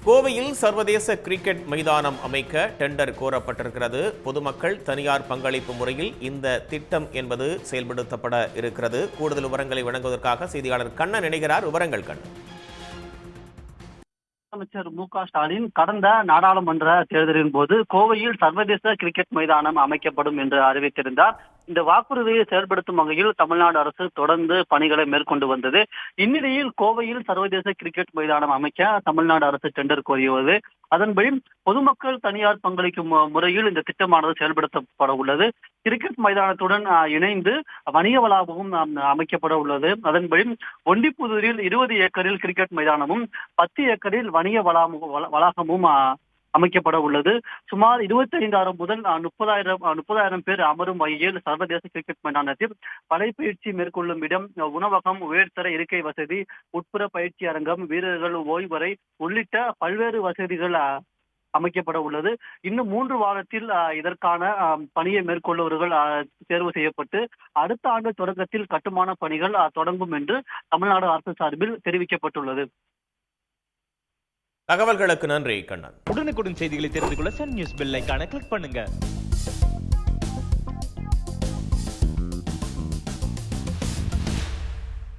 கோவையில் சர்வதேச கிரிக்கெட் மைதானம் அமைக்க டெண்டர் கோரப்பட்டிருக்கிறது. பொதுமக்கள் தனியார் பங்களிப்பு முறையில் இந்த திட்டம் என்பது செயல்படுத்தப்பட இருக்கிறது. கூடுதல் விவரங்களை வழங்குவதற்காக செய்தியாளர் கண்ணன் இணைகிறார். விவரங்கள் கண்ணன். முதலமைச்சர் மு.க.ஸ்டாலின் கடந்த நாடாளுமன்ற தேர்தலின் போது கோவையில் சர்வதேச கிரிக்கெட் மைதானம் அமைக்கப்படும் என்று அறிவித்திருந்தார். இந்த வாக்குறுதியை செயல்படுத்தும் வகையில் தமிழ்நாடு அரசு தொடர்ந்து பணிகளை மேற்கொண்டு வந்தது. இந்நிலையில் கோவையில் சர்வதேச கிரிக்கெட் மைதானம் அமைக்க தமிழ்நாடு அரசு டெண்டர் கோரியது. அதன்படி பொதுமக்கள் தனியார் பங்களிக்கும் முறையில் இந்த திட்டமானது செயல்படுத்தப்பட உள்ளது. கிரிக்கெட் மைதானத்துடன் இணைந்து வணிக வளாகமும் அமைக்கப்பட உள்ளது. அதன்படி ஒண்டிப்புதூரில் 20 ஏக்கரில் கிரிக்கெட் மைதானமும் 10 ஏக்கரில் வணிக வளாகமும் அமைக்கப்பட உள்ளது. சுமார் 25,000 முதல் 30,000 பேர் அமரும் வகையில் சர்வதேச கிரிக்கெட் மைதானத்தில் படைப்பயிற்சி மேற்கொள்ளும் இடம், உணவகம், உயர்தர இருக்கை வசதி, உட்புற பயிற்சி அரங்கம், வீரர்கள் ஓய்வறை உள்ளிட்ட பல்வேறு வசதிகள் அமைக்கப்பட உள்ளது. இன்னும் 3 வாரத்தில் இதற்கான பணியை மேற்கொள்ளுவர்கள் தேர்வு செய்யப்பட்டு அடுத்த ஆண்டு தொடக்கத்தில் கட்டுமான பணிகள் தொடங்கும் என்று தமிழ்நாடு அரசு சார்பில் தெரிவிக்கப்பட்டுள்ளது. தகவல்களுக்கு நன்றி கண்ணன். உடனுக்குடன் செய்திகளை தெரிந்து கொள்ள சன் நியூஸ் பெல் ஐகானை கிளிக் பண்ணுங்க.